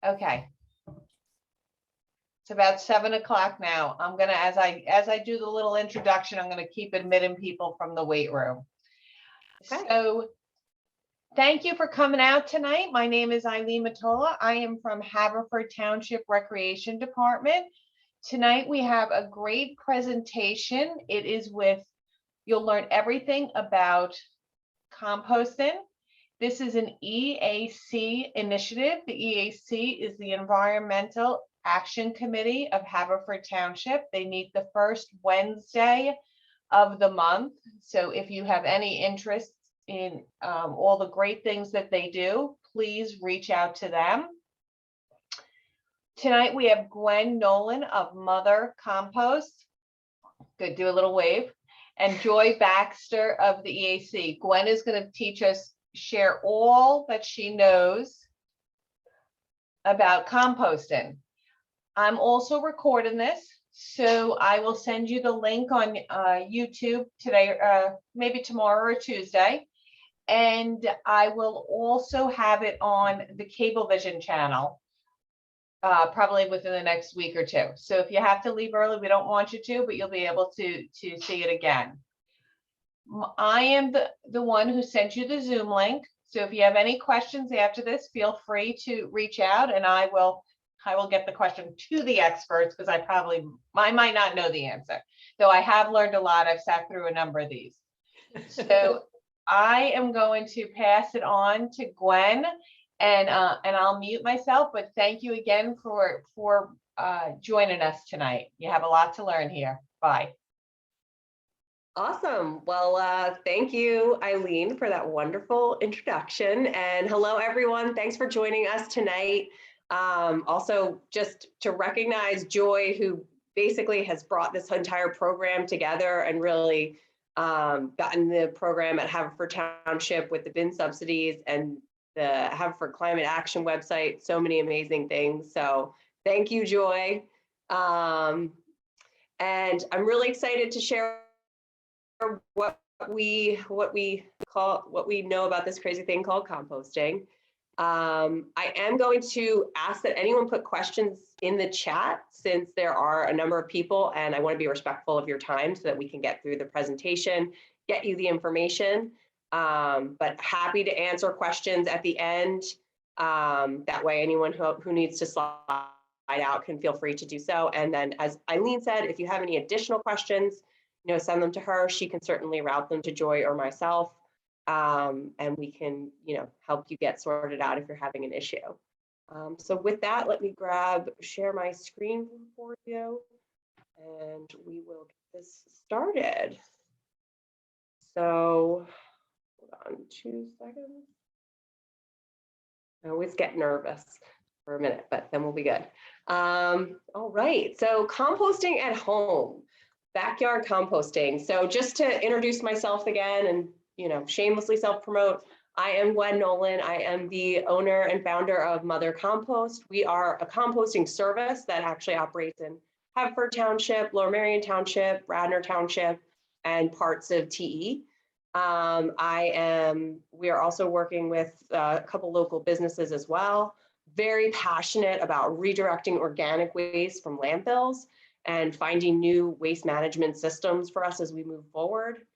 Okay. It's about 7 o'clock now. I'm gonna, as I do the little introduction, I'm gonna keep admitting people from the weight room. Okay. So thank you for coming out tonight. My name is Eileen Matola. I am from Haverford Township Recreation Department. Tonight we have a great presentation. It is you'll learn everything about composting. This is an EAC initiative. The EAC is the Environmental Action Committee of Haverford Township. They meet the first Wednesday of the month. So if you have any interest in all the great things that they do, please reach out to them. Tonight we have Gwenn Nolan of Mother Compost. Good, do a little wave. And Joy Baxter of the EAC. Gwenn is going to share all that she knows about composting. I'm also recording this, so I will send you the link on YouTube today, maybe tomorrow or Tuesday. And I will also have it on the Cablevision channel, probably within the next week or two. So if you have to leave early, we don't want you to, but you'll be able to see it again. I am the one who sent you the Zoom link. So if you have any questions after this, feel free to reach out and I will get the question to the experts, because I might not know the answer, though I have learned a lot. I've sat through a number of these. So I am going to pass it on to Gwenn, and I'll mute myself, but thank you again for joining us tonight. You have a lot to learn here. Bye. Awesome. Well, thank you, Eileen, for that wonderful introduction. And hello, everyone. Thanks for joining us tonight. Also, just to recognize Joy, who basically has brought this entire program together and really gotten the program at Haverford Township with the bin subsidies and the Haverford Climate Action website. So many amazing things. So thank you, Joy. And I'm really excited to share what we know about this crazy thing called composting. I am going to ask that anyone put questions in the chat, since there are a number of people and I want to be respectful of your time so that we can get through the presentation, get you the information, but happy to answer questions at the end. That way anyone who needs to slide out can feel free to do so. And then, as Eileen said, if you have any additional questions, send them to her. She can certainly route them to Joy or myself. And we can, help you get sorted out if you're having an issue. So with that, let me share my screen for you, and we will get this started. So hold on 2 seconds. I always get nervous for a minute, but then we'll be good. All right, so composting at home, backyard composting. So just to introduce myself again and shamelessly self-promote, I am Gwenn Nolan. I am the owner and founder of Mother Compost. We are a composting service that actually operates in Haverford Township, Lower Merion Township, Radnor Township, and parts of TE. We are also working with a couple local businesses as well. Very passionate about redirecting organic waste from landfills and finding new waste management systems for us as we move forward.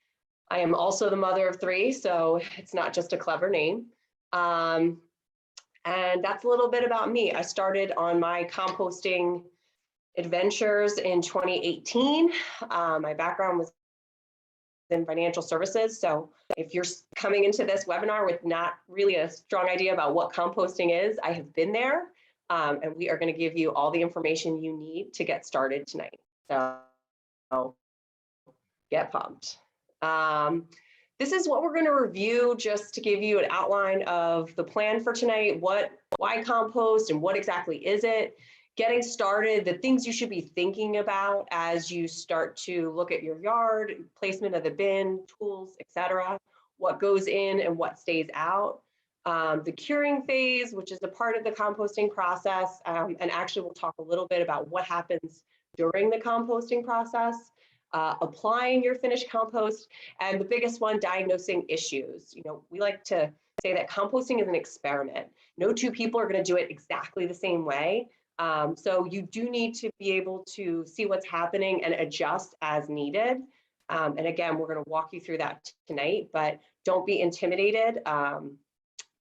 I am also the mother of 3, so it's not just a clever name. And that's a little bit about me. I started on my composting adventures in 2018. My background was in financial services. So if you're coming into this webinar with not really a strong idea about what composting is, I have been there. And we are going to give you all the information you need to get started tonight. So get pumped. This is what we're going to review, just to give you an outline of the plan for tonight. Why compost and what exactly is it? Getting started, the things you should be thinking about as you start to look at your yard, placement of the bin, tools, etc. What goes in and what stays out. The curing phase, which is a part of the composting process, and actually we'll talk a little bit about what happens during the composting process. Applying your finished compost, and the biggest one, diagnosing issues. We like to say that composting is an experiment. No two people are going to do it exactly the same way. So you do need to be able to see what's happening and adjust as needed. And again, we're going to walk you through that tonight, but don't be intimidated.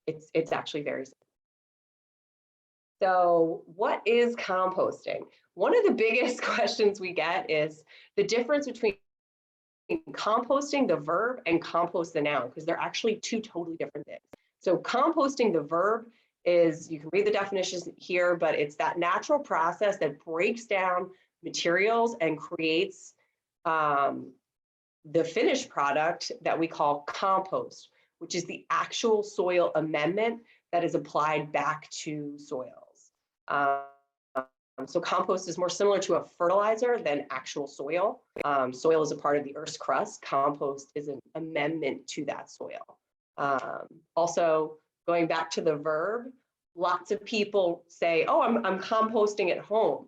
It's actually very simple. So what is composting? One of the biggest questions we get is the difference between composting, the verb, and compost, the noun, because they're actually two totally different things. So composting, the verb, is, you can read the definitions here, but it's that natural process that breaks down materials and creates the finished product that we call compost, which is the actual soil amendment that is applied back to soils. So compost is more similar to a fertilizer than actual soil. Soil is a part of the Earth's crust. Compost is an amendment to that soil. Also, going back to the verb, lots of people say, oh, I'm composting at home.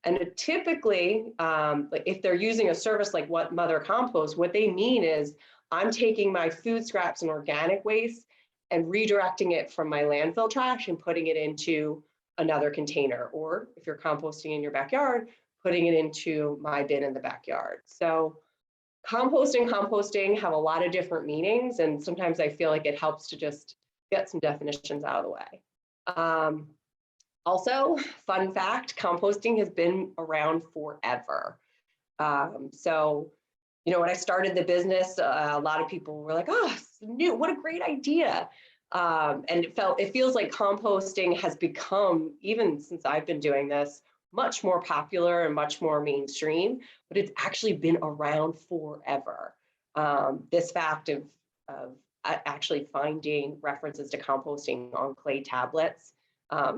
And typically, like if they're using a service like What Mother Compost, what they mean is I'm taking my food scraps and organic waste and redirecting it from my landfill trash and putting it into another container, or if you're composting in your backyard, putting it into my bin in the backyard. So compost and composting have a lot of different meanings, and sometimes I feel like it helps to just get some definitions out of the way. Also, fun fact, composting has been around forever. So, you know, when I started the business, a lot of people were like, oh, it's new, what a great idea. And it feels like composting has become, even since I've been doing this, much more popular and much more mainstream, but it's actually been around forever. This fact of actually finding references to composting on clay tablets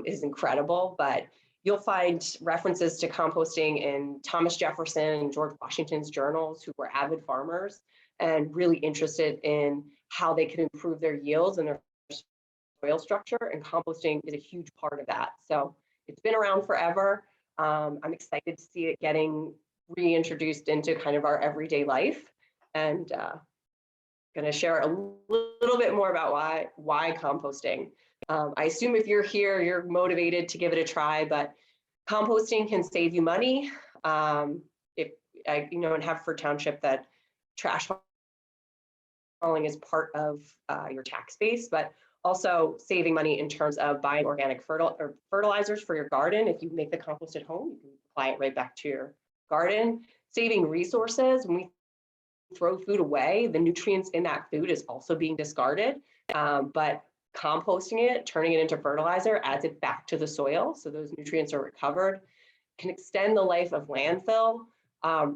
is incredible, but you'll find references to composting in Thomas Jefferson and George Washington's journals, who were avid farmers and really interested in how they could improve their yields and their soil structure, and composting is a huge part of that. So it's been around forever. I'm excited to see it getting reintroduced into kind of our everyday life, and going to share a little bit more about why composting. I assume if you're here, you're motivated to give it a try, but composting can save you money. You know, in Haverford Township, that trash hauling is part of your tax base, but also saving money in terms of buying organic fertilizers for your garden. If you make the compost at home, you can apply it right back to your garden. Saving resources. When we throw food away, the nutrients in that food is also being discarded, but composting it, turning it into fertilizer, adds it back to the soil, so those nutrients are recovered, can extend the life of landfill.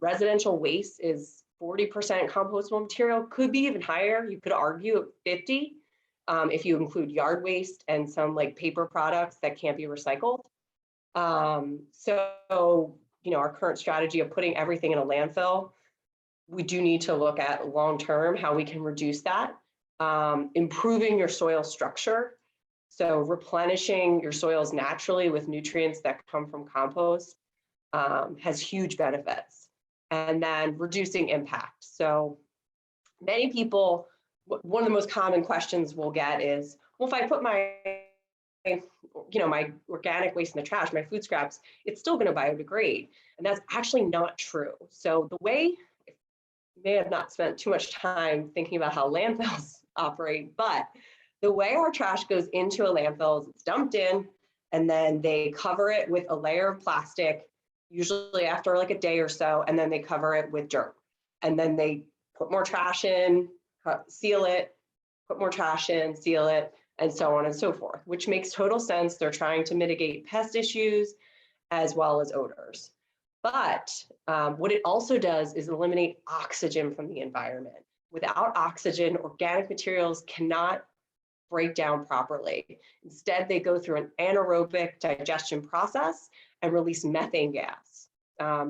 Residential waste is 40% compostable material, could be even higher. You could argue at 50 if you include yard waste and some like paper products that can't be recycled. So, you know, our current strategy of putting everything in a landfill, we do need to look at long-term how we can reduce that. Improving your soil structure. So replenishing your soils naturally with nutrients that come from compost has huge benefits. And then reducing impact. So many people, one of the most common questions we'll get is, well, if I put my organic waste in the trash, my food scraps, it's still going to biodegrade. And that's actually not true. So the way, you may have not spent too much time thinking about how landfills operate, but the way our trash goes into a landfill is it's dumped in, and then they cover it with a layer of plastic, usually after like a day or so, and then they cover it with dirt. And then they put more trash in, seal it, put more trash in, seal it, and so on and so forth, which makes total sense. They're trying to mitigate pest issues as well as odors. But what it also does is eliminate oxygen from the environment. Without oxygen, organic materials cannot break down properly. Instead, they go through an anaerobic digestion process and release methane gas.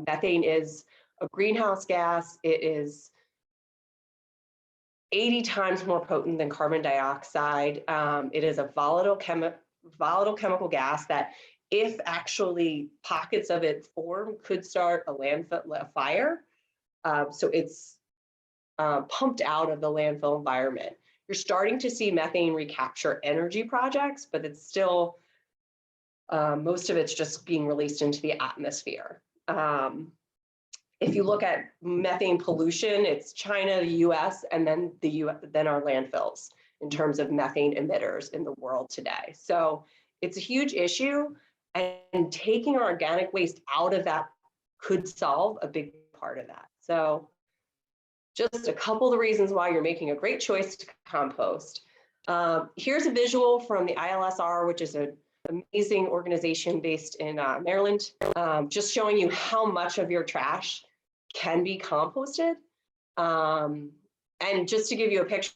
Methane is a greenhouse gas. It is 80 times more potent than carbon dioxide. It is a volatile chemical gas that, if actually pockets of it form, could start a fire. So it's pumped out of the landfill environment. You're starting to see methane recapture energy projects, but it's still, most of it's just being released into the atmosphere. If you look at methane pollution, it's China, the US, and then then our landfills in terms of methane emitters in the world today. So it's a huge issue, and taking our organic waste out of that could solve a big part of that. So just a couple of the reasons why you're making a great choice to compost. Here's a visual from the ILSR, which is an amazing organization based in Maryland, just showing you how much of your trash can be composted. And just to give you a picture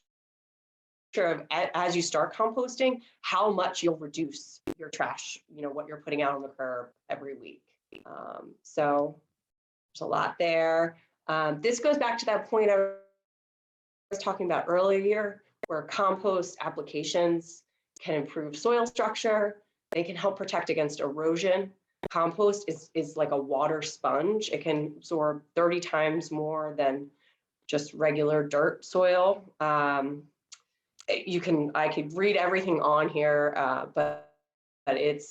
of, as you start composting, how much you'll reduce your trash, what you're putting out on the curb every week. So there's a lot there. This goes back to that point I was talking about earlier, where compost applications can improve soil structure. They can help protect against erosion. Compost is like a water sponge. It can absorb 30 times more than just regular dirt soil. I could read everything on here, but it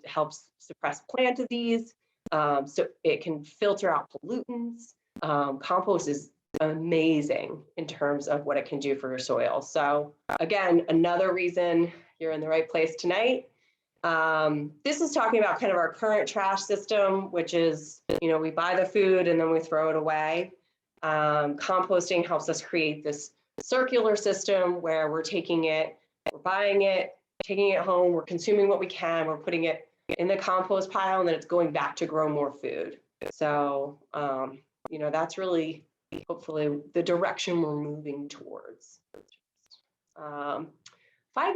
helps suppress plant disease. So it can filter out pollutants. Compost is amazing in terms of what it can do for your soil. So again, another reason you're in the right place tonight. This is talking about kind of our current trash system, which is, we buy the food and then we throw it away. Composting helps us create this circular system where we're taking it, we're buying it, taking it home, we're consuming what we can, we're putting it in the compost pile, and then it's going back to grow more food. So, that's really, hopefully, the direction we're moving towards. 5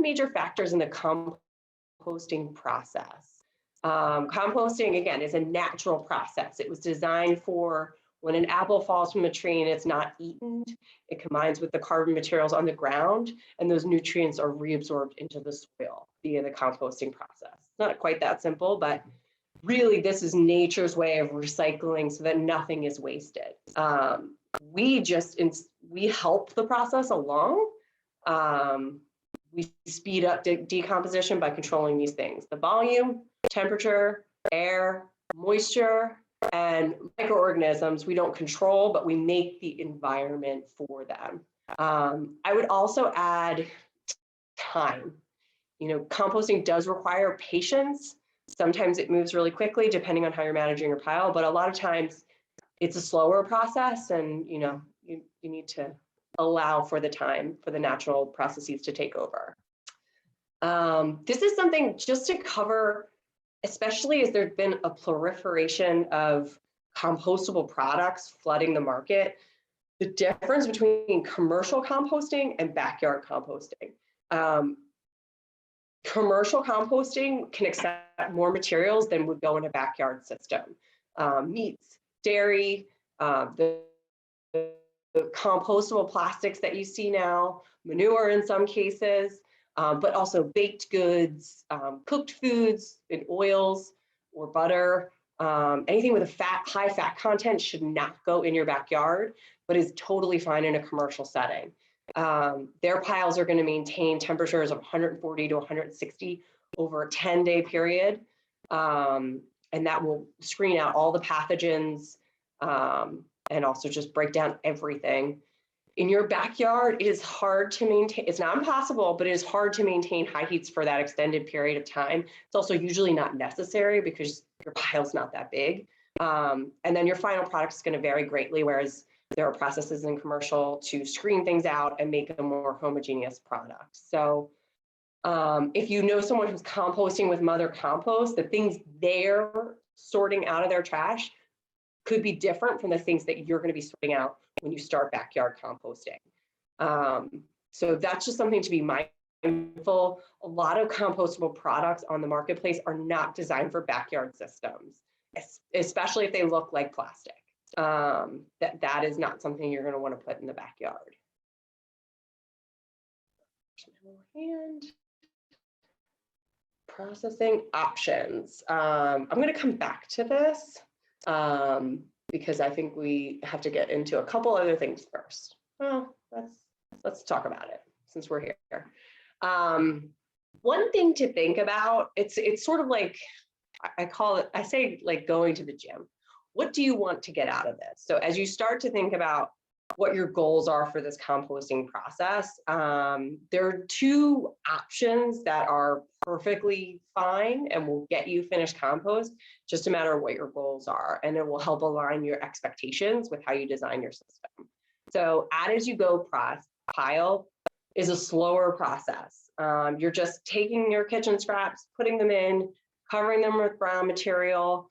major factors in the composting process. Composting, again, is a natural process. It was designed for when an apple falls from a tree and it's not eaten, it combines with the carbon materials on the ground, and those nutrients are reabsorbed into the soil via the composting process. Not quite that simple, but really this is nature's way of recycling so that nothing is wasted. We help the process along. We speed up decomposition by controlling these things: the volume, temperature, air, moisture, and microorganisms we don't control, but we make the environment for them. I would also add time. Composting does require patience. Sometimes it moves really quickly depending on how you're managing your pile, but a lot of times it's a slower process, and you need to allow for the time for the natural processes to take over. This is something just to cover, especially as there's been a proliferation of compostable products flooding the market, the difference between commercial composting and backyard composting. Commercial composting can accept more materials than would go in a backyard system. Meats, dairy, the compostable plastics that you see now, manure in some cases, but also baked goods, cooked foods and oils or butter. Anything with a high fat content should not go in your backyard, but is totally fine in a commercial setting. Their piles are going to maintain temperatures of 140 to 160 over a 10-day period. And that will screen out all the pathogens and also just break down everything. In your backyard, it is hard to maintain. It's not impossible, but it is hard to maintain high heats for that extended period of time. It's also usually not necessary because your pile's not that big. And then your final product is going to vary greatly, whereas there are processes in commercial to screen things out and make a more homogeneous product. So if you know someone who's composting with Mother Compost, the things they're sorting out of their trash could be different from the things that you're going to be sorting out when you start backyard composting. So that's just something to be mindful. A lot of compostable products on the marketplace are not designed for backyard systems, especially if they look like plastic. That is not something you're going to want to put in the backyard. And processing options. I'm going to come back to this because I think we have to get into a couple other things first. Well, let's talk about it. since we're here. One thing to think about, it's sort of like, I say like going to the gym. What do you want to get out of this? So as you start to think about what your goals are for this composting process, there are two options that are perfectly fine and will get you finished compost, just a matter of what your goals are, and it will help align your expectations with how you design your system. So add as you go pile is a slower process. You're just taking your kitchen scraps, putting them in, covering them with brown material,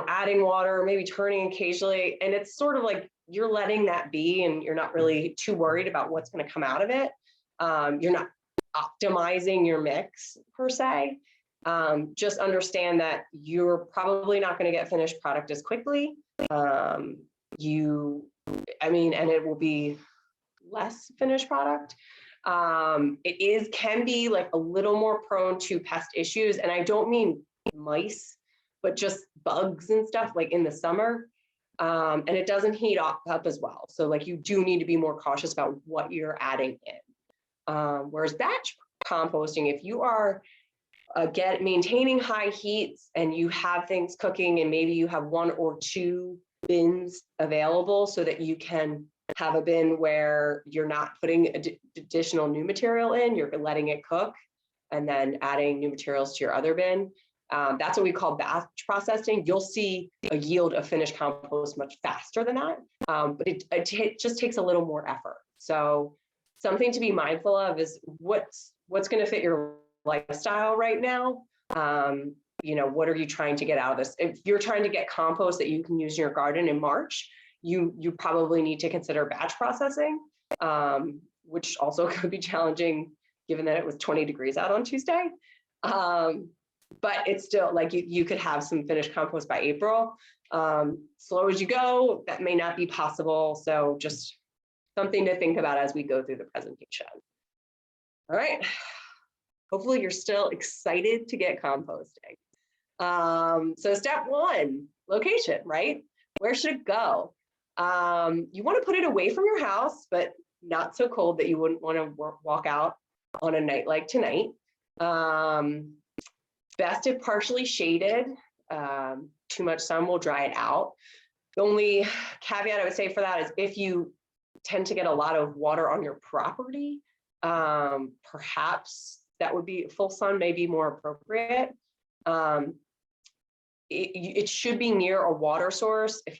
adding water, maybe turning occasionally. And it's sort of like you're letting that be, and you're not really too worried about what's going to come out of it. You're not optimizing your mix per se. Just understand that you're probably not going to get finished product as quickly. And it will be less finished product. Can be like a little more prone to pest issues. And I don't mean mice, but just bugs and stuff like in the summer. And it doesn't heat up as well. So like you do need to be more cautious about what you're adding in. Whereas batch composting, if you are maintaining high heats and you have things cooking and maybe you have 1 or 2 bins available so that you can have a bin where you're not putting additional new material in, you're letting it cook and then adding new materials to your other bin. That's what we call batch processing. You'll see a yield of finished compost much faster than that, but it just takes a little more effort. So something to be mindful of is what's going to fit your lifestyle right now. What are you trying to get out of this? If you're trying to get compost that you can use in your garden in March, you probably need to consider batch processing, which also could be challenging given that it was 20 degrees out on Tuesday. But it's still like you could have some finished compost by April. Slow as you go, that may not be possible. So just something to think about as we go through the presentation. All right. Hopefully you're still excited to get composting. So step 1, location, right? Where should it go? You want to put it away from your house, but not so cold that you wouldn't want to walk out on a night like tonight. Best if partially shaded. Too much sun will dry it out. The only caveat I would say for that is if you tend to get a lot of water on your property, perhaps that would be full sun may be more appropriate. It should be near a water source if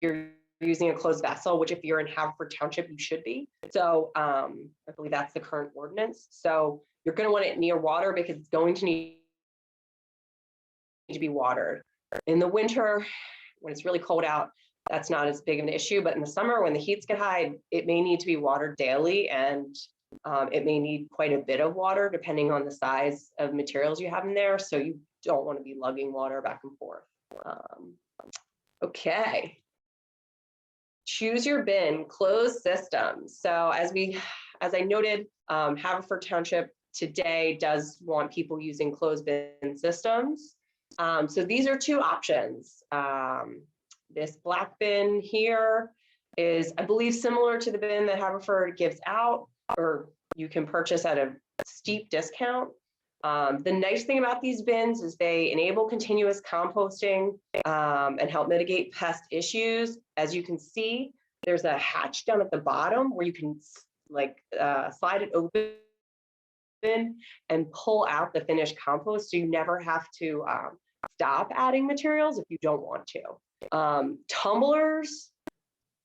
you're using a closed vessel, which if you're in Haverford Township, you should be. So I believe that's the current ordinance. So you're going to want it near water because it's going to need to be watered. In the winter, when it's really cold out, that's not as big of an issue. But in the summer, when the heats get high, it may need to be watered daily, and it may need quite a bit of water depending on the size of materials you have in there. So you don't want to be lugging water back and forth. Okay. Choose your bin, closed systems. So as I noted, Haverford Township today does want people using closed bin systems. So these are 2 options. This black bin here is, I believe, similar to the bin that Haverford gives out, or you can purchase at a steep discount. The nice thing about these bins is they enable continuous composting and help mitigate pest issues. As you can see, there's a hatch down at the bottom where you can slide it open and pull out the finished compost, so you never have to stop adding materials if you don't want to. Tumblers,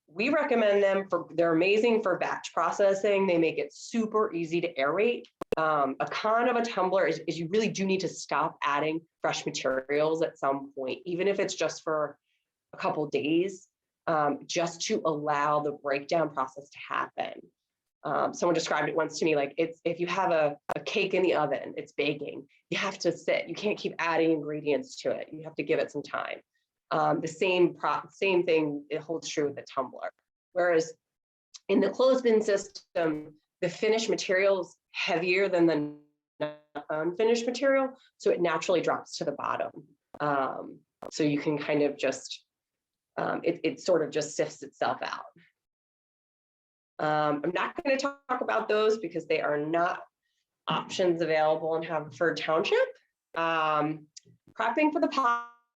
we recommend them they're amazing for batch processing. They make it super easy to aerate. A con of a tumbler is you really do need to stop adding fresh materials at some point, even if it's just for a couple days, just to allow the breakdown process to happen. Someone described it once to me, like if you have a cake in the oven, it's baking, you have to sit, you can't keep adding ingredients to it. You have to give it some time. The same thing, it holds true with the tumbler. Whereas in the closed bin system, the finished material is heavier than the unfinished material, so it naturally drops to the bottom. So you can kind of just, it sort of just sifts itself out. I'm not going to talk about those because they are not options available in Haverford Township. Prepping for the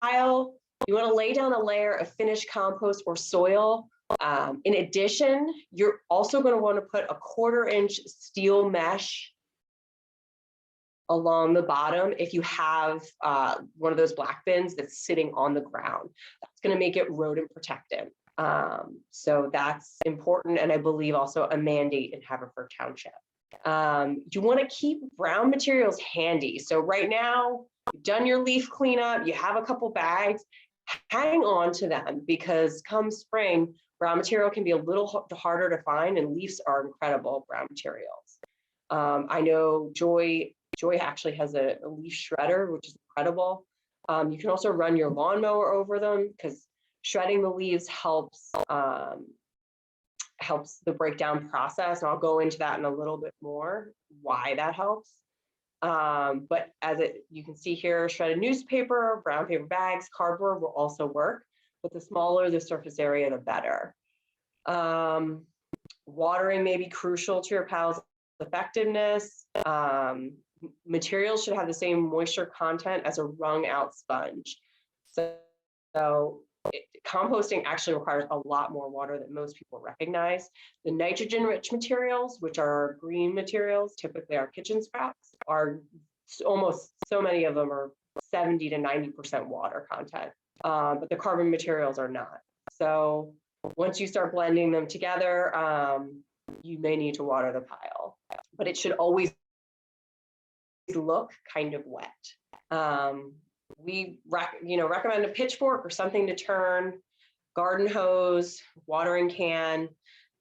pile, you want to lay down a layer of finished compost or soil. In addition, you're also going to want to put a 1/4-inch steel mesh along the bottom if you have one of those black bins that's sitting on the ground. That's going to make it rodent protectant. So that's important, and I believe also a mandate in Haverford Township. You want to keep brown materials handy. So right now, you've done your leaf cleanup, you have a couple bags, hang on to them, because come spring, brown material can be a little harder to find, and leaves are incredible brown materials. I know Joy actually has a leaf shredder, which is incredible. You can also run your lawnmower over them, because shredding the leaves helps the breakdown process. And I'll go into that in a little bit more, why that helps. But you can see here, shredded newspaper, brown paper bags, cardboard will also work, but the smaller the surface area, the better. Watering may be crucial to your pile's effectiveness. Materials should have the same moisture content as a wrung out sponge. So composting actually requires a lot more water than most people recognize. The nitrogen rich materials, which are green materials, typically our kitchen scraps, are almost, so many of them are 70 to 90% water content, but the carbon materials are not. So once you start blending them together, you may need to water the pile, but it should always look kind of wet. We recommend a pitchfork or something to turn, garden hose, watering can.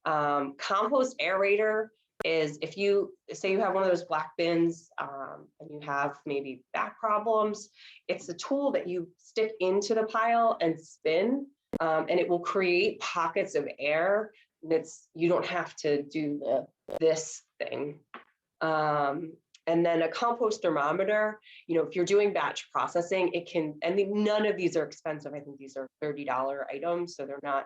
Compost aerator is, if you say you have one of those black bins and you have maybe back problems, it's a tool that you stick into the pile and spin, and it will create pockets of air. And you don't have to do this thing. And then a compost thermometer, if you're doing batch processing, it can, and none of these are expensive. I think these are $30 items, so they're not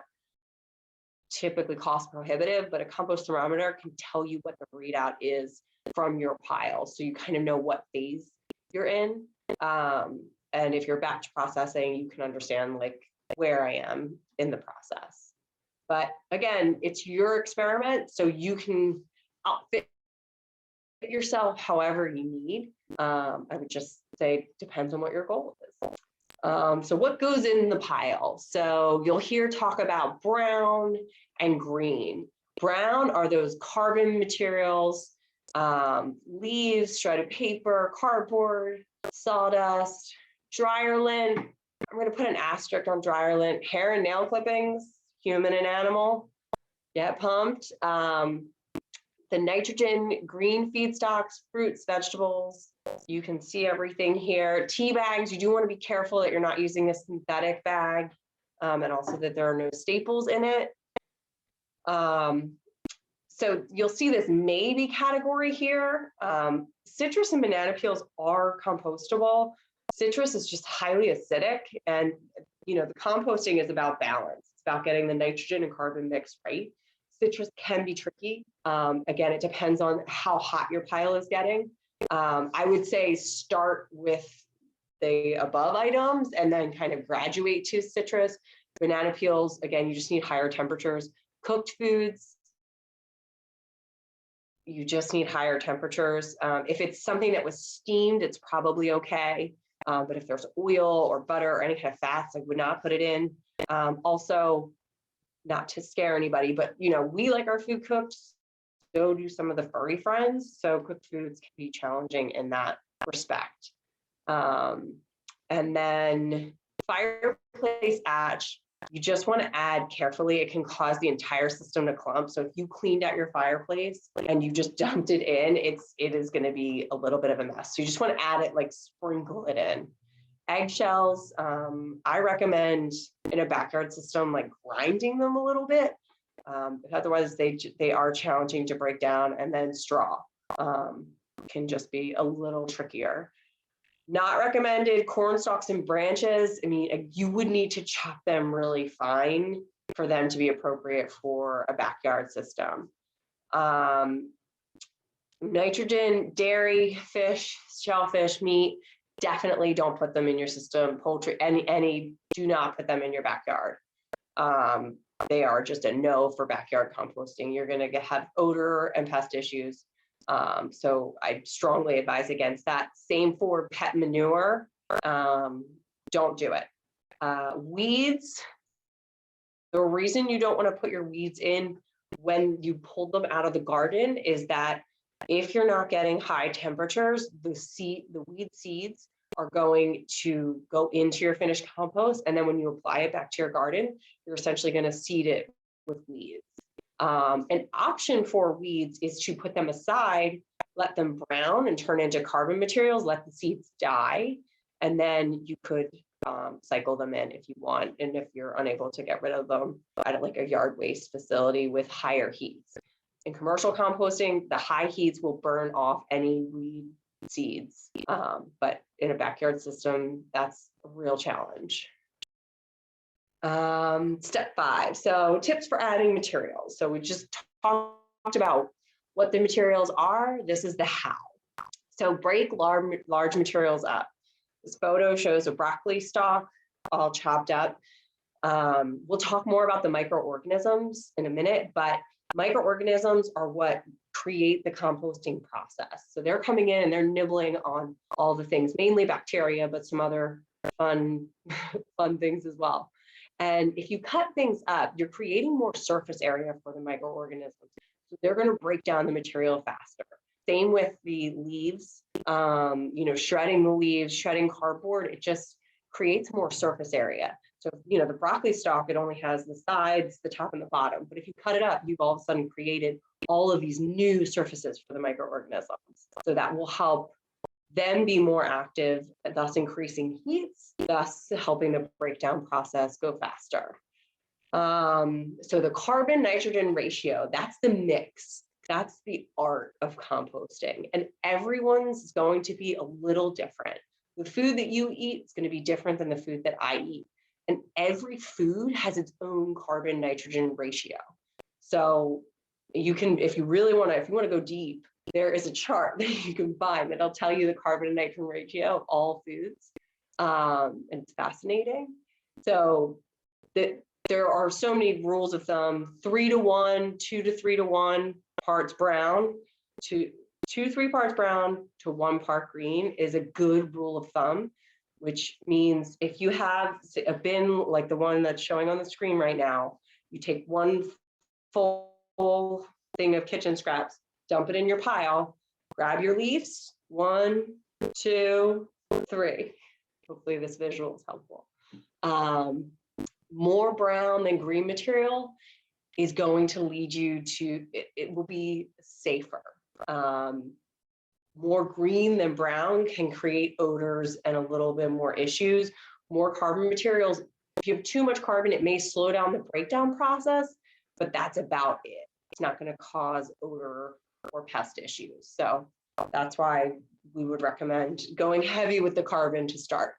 typically cost prohibitive, but a compost thermometer can tell you what the readout is from your pile. So you kind of know what phase you're in. And if you're batch processing, you can understand like where I am in the process. But again, it's your experiment, so you can outfit yourself however you need. I would just say depends on what your goal is. So what goes in the pile? So you'll hear talk about brown and green. Brown are those carbon materials, leaves, shredded paper, cardboard, sawdust, dryer lint. I'm going to put an asterisk on dryer lint, hair and nail clippings, human and animal. Get pumped. The nitrogen, green feedstocks, fruits, vegetables. You can see everything here. Tea bags, you do want to be careful that you're not using a synthetic bag, and also that there are no staples in it. So you'll see this maybe category here. Citrus and banana peels are compostable. Citrus is just highly acidic, and the composting is about balance. It's about getting the nitrogen and carbon mix right. Citrus can be tricky. Again, it depends on how hot your pile is getting. I would say start with the above items and then kind of graduate to citrus. Banana peels, again, you just need higher temperatures. Cooked foods, you just need higher temperatures. If it's something that was steamed, it's probably okay. But if there's oil or butter or any kind of fats, I would not put it in. Also, not to scare anybody, but we like our food cooked. So do some of the furry friends. So cooked foods can be challenging in that respect. And then fireplace ash, you just want to add carefully. It can cause the entire system to clump. So if you cleaned out your fireplace and you just dumped it in, it is going to be a little bit of a mess. So you just want to add it, like sprinkle it in. Eggshells, I recommend in a backyard system, like grinding them a little bit. Otherwise, they are challenging to break down. And then straw can just be a little trickier. Not recommended corn stalks and branches. I mean, you would need to chop them really fine for them to be appropriate for a backyard system. Nitrogen, dairy, fish, shellfish, meat, definitely don't put them in your system. Poultry, do not put them in your backyard. They are just a no for backyard composting. You're going to have odor and pest issues. So I strongly advise against that. Same for pet manure. Don't do it. Weeds. The reason you don't want to put your weeds in when you pull them out of the garden is that if you're not getting high temperatures, the weed seeds are going to go into your finished compost. And then when you apply it back to your garden, you're essentially going to seed it with weeds. An option for weeds is to put them aside, let them brown and turn into carbon materials, let the seeds die, and then you could cycle them in if you want. And if you're unable to get rid of them at like a yard waste facility with higher heats. In commercial composting, the high heats will burn off any weed seeds. But in a backyard system, that's a real challenge. Step 5. So tips for adding materials. So we just talked about what the materials are. This is the how. So break large materials up. This photo shows a broccoli stalk all chopped up. We'll talk more about the microorganisms in a minute, but microorganisms are what create the composting process. So they're coming in and they're nibbling on all the things, mainly bacteria, but some other fun things as well. And if you cut things up, you're creating more surface area for the microorganisms. So they're going to break down the material faster. Same with the leaves, shredding the leaves, shredding cardboard, it just creates more surface area. So, the broccoli stalk, it only has the sides, the top and the bottom. But if you cut it up, you've all of a sudden created all of these new surfaces for the microorganisms. So that will help them be more active, thus increasing heats, thus helping the breakdown process go faster. So the carbon nitrogen ratio, that's the mix. That's the art of composting. And everyone's is going to be a little different. The food that you eat is going to be different than the food that I eat. And every food has its own carbon nitrogen ratio. So you can, if you want to go deep, there is a chart that you can find that'll tell you the carbon and nitrogen ratio of all foods. And it's fascinating. So there are so many rules of thumb: 3 to 1, 2 to 3 to 1 parts brown, 2 to 3 parts brown to 1 part green is a good rule of thumb, which means if you have a bin like the one that's showing on the screen right now, you take 1 full thing of kitchen scraps, dump it in your pile, grab your leaves, 1, 2, 3. Hopefully this visual is helpful. More brown than green material is going to lead you to, it will be safer. More green than brown can create odors and a little bit more issues. More carbon materials, if you have too much carbon, it may slow down the breakdown process, but that's about it. It's not going to cause odor or pest issues. So that's why we would recommend going heavy with the carbon to start.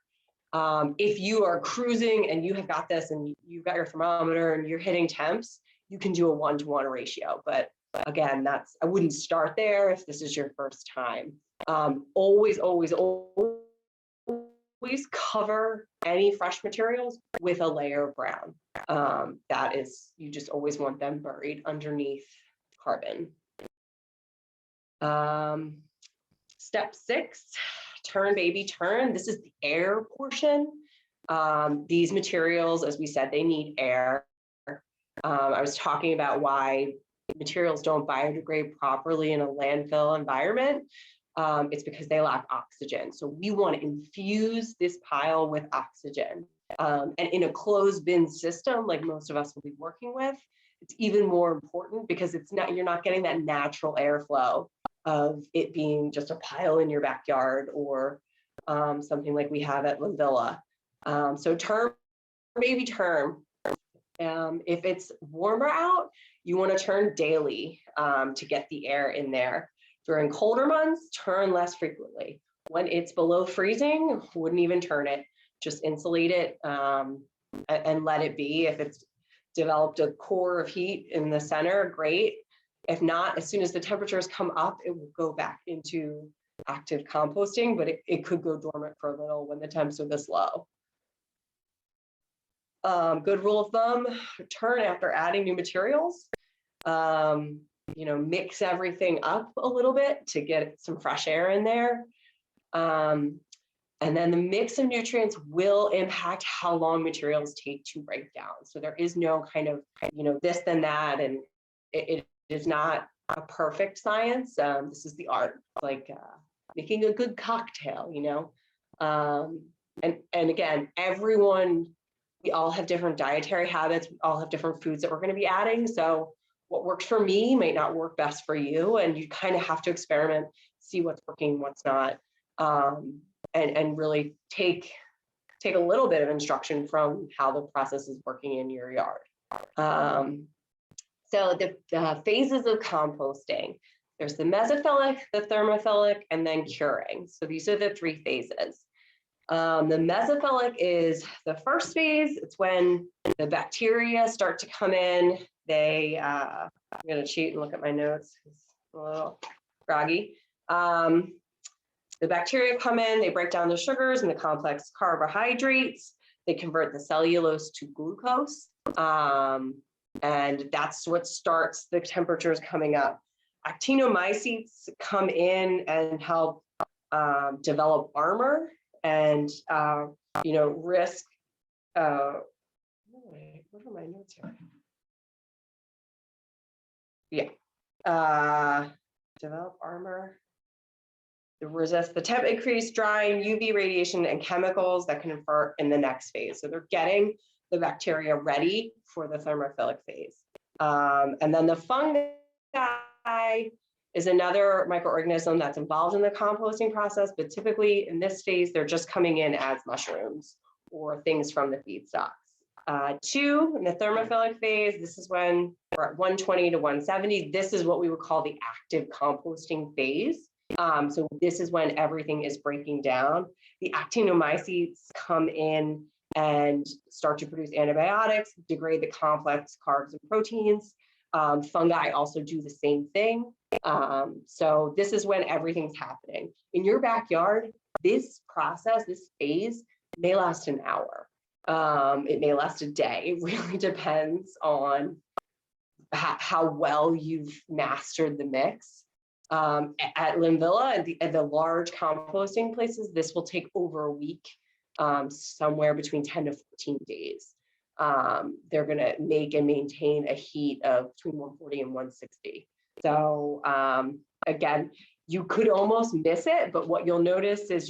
If you are cruising and you have got this and you've got your thermometer and you're hitting temps, you can do a 1-to-1 ratio. But again, I wouldn't start there if this is your first time. Always cover any fresh materials with a layer of brown. That is, you just always want them buried underneath carbon. Step 6, turn baby turn. This is the air portion. These materials, as we said, they need air. I was talking about why materials don't biodegrade properly in a landfill environment. It's because they lack oxygen. So we want to infuse this pile with oxygen. And in a closed bin system, like most of us will be working with, it's even more important because you're not getting that natural airflow of it being just a pile in your backyard or something like we have at La Villa. So turn, baby turn. If it's warmer out, you want to turn daily to get the air in there. During colder months, turn less frequently. When it's below freezing, wouldn't even turn it. Just insulate it and let it be. If it's developed a core of heat in the center, great. If not, as soon as the temperatures come up, it will go back into active composting, but it could go dormant for a little when the temps are this low. Good rule of thumb, return after adding new materials. Mix everything up a little bit to get some fresh air in there. And then the mix of nutrients will impact how long materials take to break down. So there is no kind of, this, then that, and it is not a perfect science. This is the art, like making a good cocktail, and again, we all have different dietary habits. We all have different foods that we're going to be adding. So what works for me might not work best for you. And you kind of have to experiment, see what's working, what's not, and really take a little bit of instruction from how the process is working in your yard. So the phases of composting, there's the mesophilic, the thermophilic, and then curing. So these are the 3 phases. The mesophilic is the first phase. It's when the bacteria start to come in. I'm going to cheat and look at my notes. It's a little groggy. The bacteria come in, they break down the sugars and the complex carbohydrates. They convert the cellulose to glucose. And that's what starts the temperatures coming up. Actinomycetes come in and help develop armor and, risk, what are my notes here? Yeah, develop armor, resist the temp increase, drying, UV radiation, and chemicals that can convert in the next phase. So they're getting the bacteria ready for the thermophilic phase. And then the fungi is another microorganism that's involved in the composting process, but typically in this phase, they're just coming in as mushrooms or things from the feedstocks. 2, in the thermophilic phase, this is when we're at 120 to 170. This is what we would call the active composting phase. So this is when everything is breaking down. The actinomycetes come in and start to produce antibiotics, degrade the complex carbs and proteins. Fungi also do the same thing. So this is when everything's happening. In your backyard, this process, this phase may last an hour. It may last a day. It really depends on how well you've mastered the mix. At Linvilla and the large composting places, this will take over a week, somewhere between 10 to 14 days. They're going to make and maintain a heat of between 140 and 160. So again, you could almost miss it, but what you'll notice is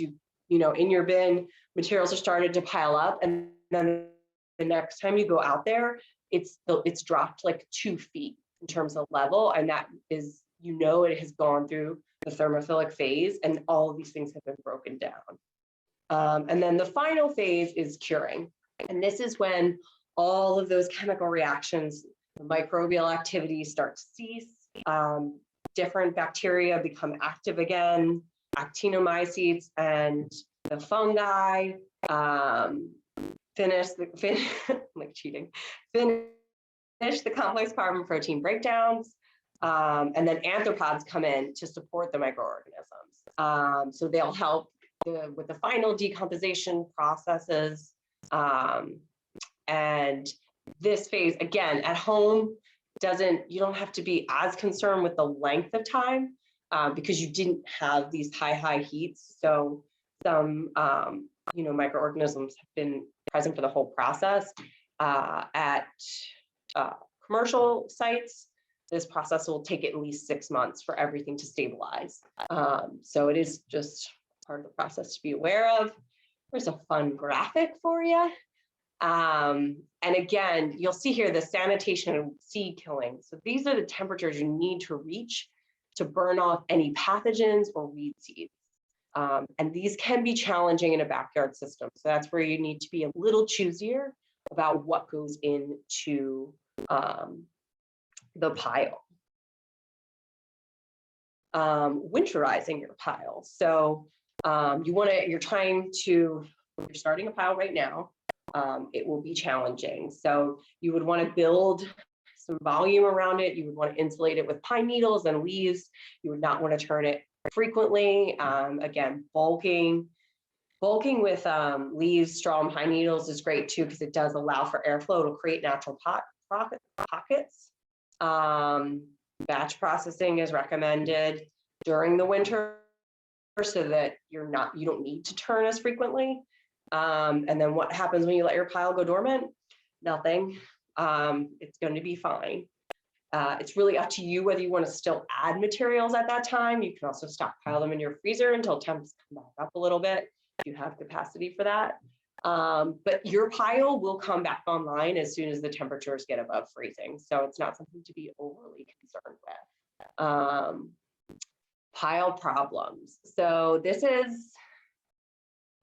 in your bin, materials are started to pile up, and then the next time you go out there, it's dropped like 2 feet in terms of level, and that is, it has gone through the thermophilic phase, and all of these things have been broken down. And then the final phase is curing, and this is when all of those chemical reactions, the microbial activity starts to cease. Different bacteria become active again. Actinomycetes and the fungi finish the complex carbon protein breakdowns, and then arthropods come in to support the microorganisms. So they'll help with the final decomposition processes. And this phase, again, at home, you don't have to be as concerned with the length of time because you didn't have these high heats. So some microorganisms have been present for the whole process. At commercial sites, this process will take at least 6 months for everything to stabilize. So it is just part of the process to be aware of. There's a fun graphic for you. And again, you'll see here the sanitation and seed killing. So these are the temperatures you need to reach to burn off any pathogens or weed seeds. And these can be challenging in a backyard system. So that's where you need to be a little choosier about what goes into the pile. Winterizing your pile. So you're starting a pile right now. It will be challenging. So you would want to build some volume around it. You would want to insulate it with pine needles and leaves. You would not want to turn it frequently. Again, bulking with leaves, straw, and pine needles is great too, because it does allow for airflow to create natural pockets. Batch processing is recommended during the winter so that you don't need to turn as frequently. And then what happens when you let your pile go dormant? Nothing. It's going to be fine. It's really up to you whether you want to still add materials at that time. You can also stockpile them in your freezer until temps come back up a little bit if you have capacity for that. But your pile will come back online as soon as the temperatures get above freezing. So it's not something to be overly concerned with. Pile problems. So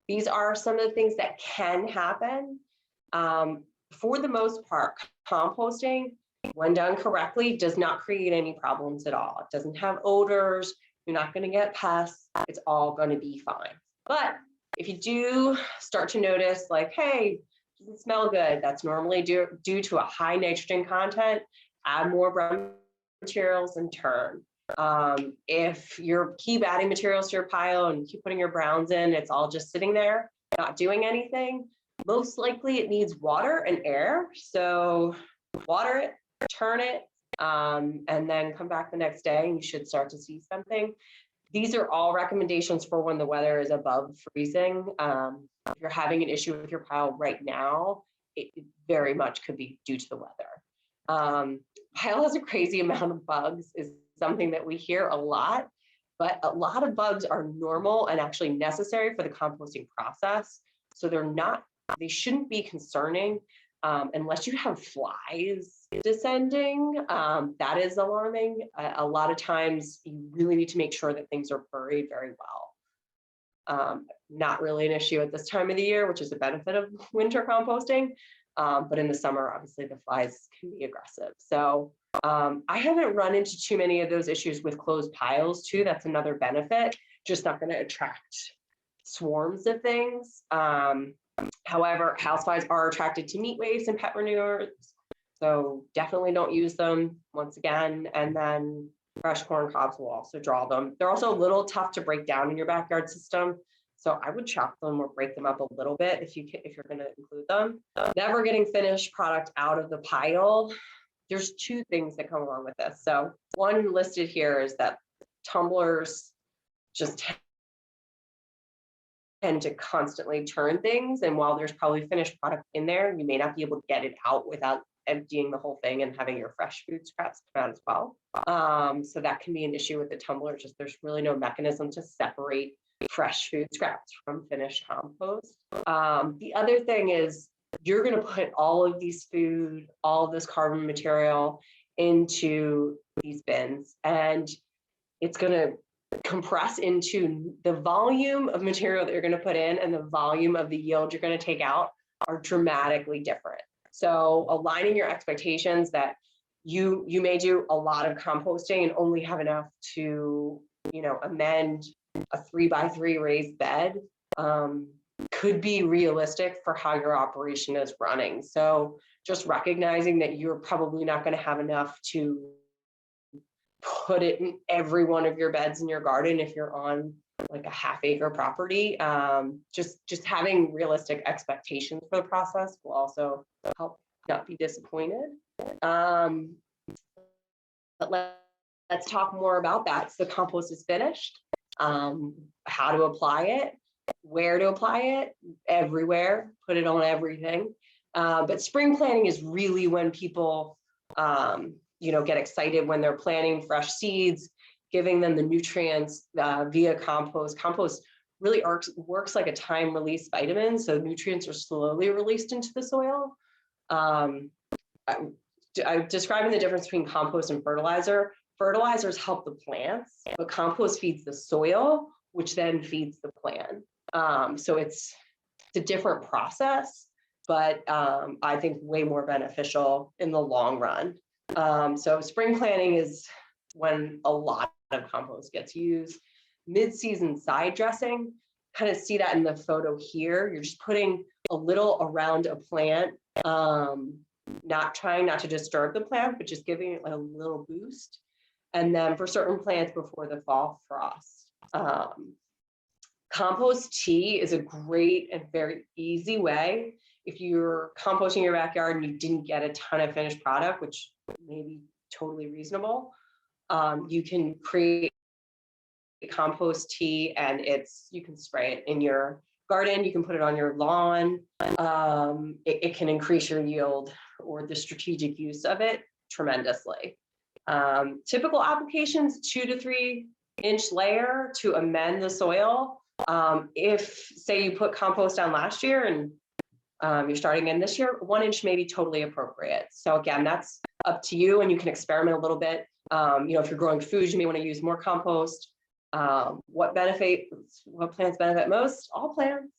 these are some of the things that can happen. For the most part, composting, when done correctly, does not create any problems at all. It doesn't have odors. You're not going to get pests. It's all going to be fine. But if you do start to notice, like, hey, it doesn't smell good, that's normally due to a high nitrogen content. Add more brown materials and turn. If you keep adding materials to your pile and keep putting your browns in, it's all just sitting there, not doing anything. Most likely it needs water and air. So water it, turn it, and then come back the next day and you should start to see something. These are all recommendations for when the weather is above freezing. If you're having an issue with your pile right now, it very much could be due to the weather. Pile has a crazy amount of bugs is something that we hear a lot, but a lot of bugs are normal and actually necessary for the composting process. So they shouldn't be concerning unless you have flies descending. That is alarming. A lot of times you really need to make sure that things are buried very well. Not really an issue at this time of the year, which is a benefit of winter composting. But in the summer, obviously the flies can be aggressive. So I haven't run into too many of those issues with closed piles too. That's another benefit, just not going to attract swarms of things. However, houseflies are attracted to meat waste and pet manures, so definitely don't use them once again. And then fresh corn cobs will also draw them. They're also a little tough to break down in your backyard system, so I would chop them or break them up a little bit if you're going to include them. Never getting finished product out of the pile. There's two things that come along with this. So one listed here is that tumblers just tend to constantly turn things, and while there's probably finished product in there, you may not be able to get it out without emptying the whole thing and having your fresh food scraps come out as well. So that can be an issue with the tumbler. Just there's really no mechanism to separate fresh food scraps from finished compost. The other thing is you're going to put all of this carbon material into these bins, and it's going to compress into the volume of material that you're going to put in, and the volume of the yield you're going to take out are dramatically different. So aligning your expectations that you may do a lot of composting and only have enough to, amend a 3x3 raised bed could be realistic for how your operation is running. So just recognizing that you're probably not going to have enough to put it in every one of your beds in your garden if you're on like a half-acre property. Just having realistic expectations for the process will also help not be disappointed. But let's talk more about that. So the compost is finished. How to apply it, where to apply it, everywhere, put it on everything. But spring planting is really when people get excited when they're planting fresh seeds, giving them the nutrients via compost. Compost really works like a time release vitamin, so nutrients are slowly released into the soil. I'm describing the difference between compost and fertilizer. Fertilizers help the plants, but compost feeds the soil, which then feeds the plant. So it's a different process, but I think way more beneficial in the long run. So spring planting is when a lot of compost gets used. Mid-season side dressing, kind of see that in the photo here. You're just putting a little around a plant not trying not to disturb the plant, but just giving it a little boost. And then for certain plants before the fall frost. Compost tea is a great and very easy way. If you're composting your backyard and you didn't get a ton of finished product, which may be totally reasonable, you can create compost tea, and you can spray it in your garden, you can put it on your lawn. It can increase your yield or the strategic use of it tremendously. Typical applications, 2 to 3 inch layer to amend the soil. If say you put compost down last year and you're starting in this year, 1 inch may be totally appropriate. So again, that's up to you, and you can experiment a little bit. If you're growing food, you may want to use more compost. What plants benefit most? All plants.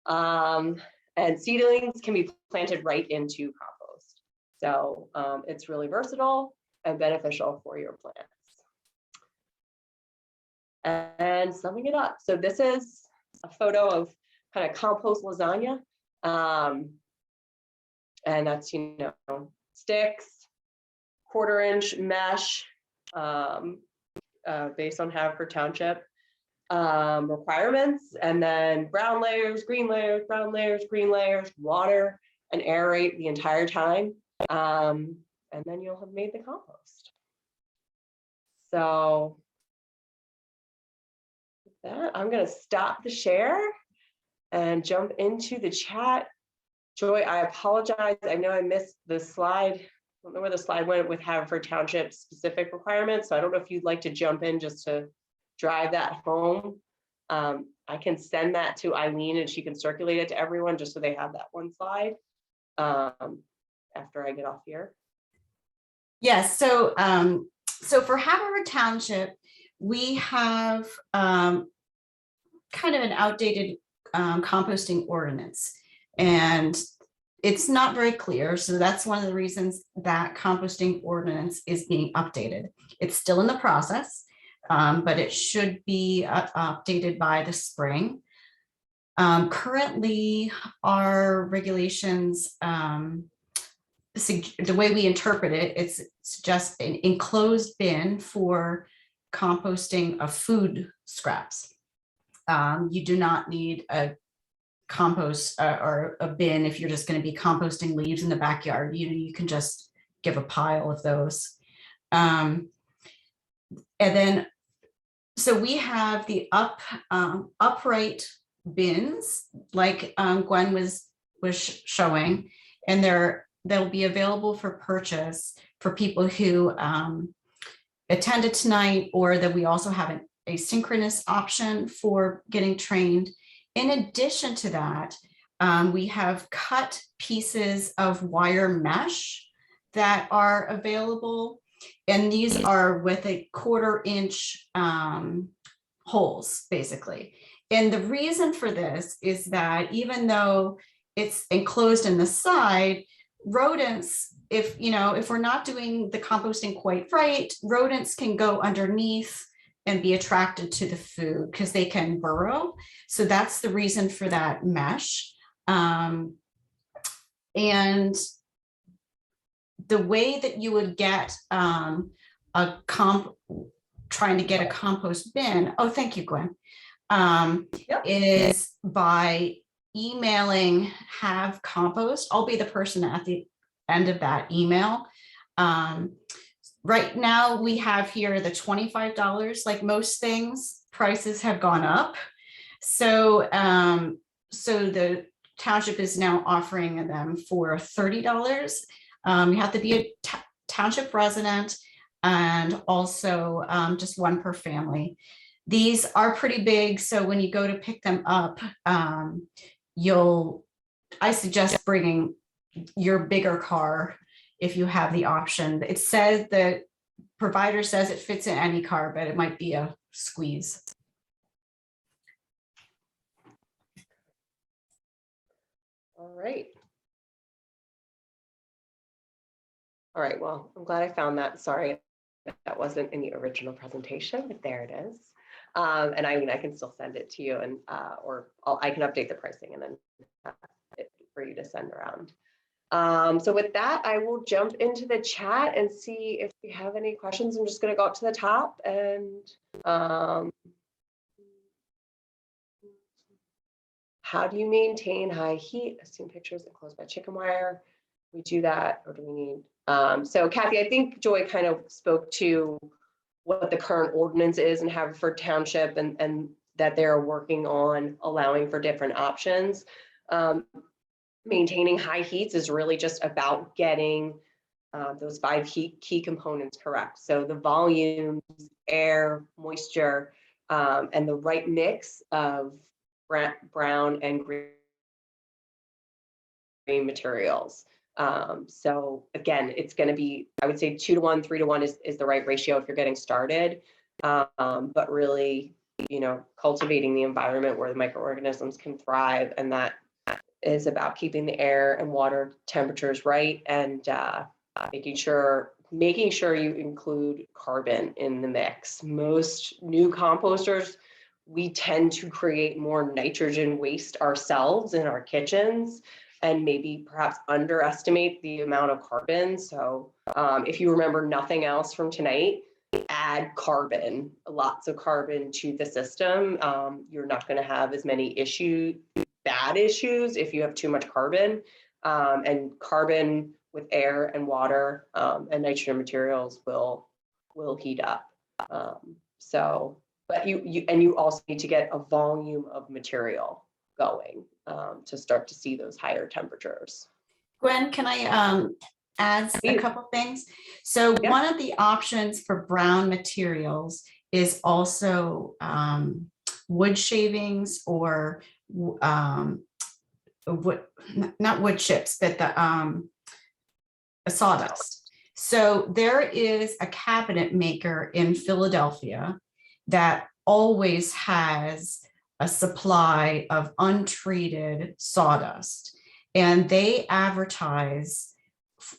And seedlings can be planted right into compost. So it's really versatile and beneficial for your plants. And summing it up, so this is a photo of kind of compost lasagna. And that's, sticks, 1/4 inch mesh, based on Haverford Township requirements, and then brown layers, green layers, brown layers, green layers, water, and aerate the entire time. And then you'll have made the compost. So with that, I'm going to stop the share and jump into the chat. Joy, I apologize. I know I missed the slide. I don't know where the slide went with Haverford Township specific requirements. So I don't know if you'd like to jump in just to drive that home. I can send that to Eileen and she can circulate it to everyone just so they have that one slide after I get off here. Yes, so for Haverford Township, we have kind of an outdated composting ordinance, and it's not very clear. So that's one of the reasons that composting ordinance is being updated. It's still in the process, but it should be updated by the spring. Currently, our regulations, the way we interpret it, it's just an enclosed bin for composting of food scraps. You do not need a compost or a bin if you're just going to be composting leaves in the backyard. You can just give a pile of those. And then, so we have the upright bins, like Gwen was showing, and they'll be available for purchase for people who attended tonight, or that we also have an asynchronous option for getting trained. In addition to that, we have cut pieces of wire mesh that are available, and these are with a 1/4 inch holes, basically. And the reason for this is that even though it's enclosed in the side, rodents, if we're not doing the composting quite right, rodents can go underneath and be attracted to the food because they can burrow. So that's the reason for that mesh. And the way that you would get trying to get a compost bin, oh, thank you, Gwen, is by emailing Have Compost. I'll be the person at the end of that email. Right now we have here the $25. Like most things, prices have gone up. So so the township is now offering them for $30. You have to be a township resident, and also just one per family. These are pretty big, so when you go to pick them up, I suggest bringing your bigger car if you have the option. It says the provider says it fits in any car, but it might be a squeeze. All right. All right, well, I'm glad I found that. Sorry, that wasn't in the original presentation, but there it is. And I can still send it to you, and I can update the pricing and then for you to send around. So with that, I will jump into the chat and see if we have any questions. I'm just going to go up to the top and how do you maintain high heat? I've seen pictures enclosed by chicken wire. We do that, or do we need? So Kathy, I think Joy kind of spoke to what the current ordinance is in Haverford Township and that they're working on allowing for different options. Maintaining high heats is really just about getting those 5 key components correct. So the volume, air, moisture, and the right mix of brown and green materials. So again, it's going to be, I would say 2 to 1, 3 to 1 is the right ratio if you're getting started. But really, you know, cultivating the environment where the microorganisms can thrive, and that is about keeping the air and water temperatures right, and making sure you include carbon in the mix. Most new composters, we tend to create more nitrogen waste ourselves in our kitchens and maybe perhaps underestimate the amount of carbon. So if you remember nothing else from tonight, add carbon, lots of carbon to the system. You're not going to have as many bad issues if you have too much carbon, and carbon with air and water and nitrogen materials will heat up. But you also need to get a volume of material going to start to see those higher temperatures. Gwen, can I add a couple things? So Yeah. One of the options for brown materials is also wood shavings or wood, not wood chips, but the sawdust. So there is a cabinet maker in Philadelphia that always has a supply of untreated sawdust, and they advertise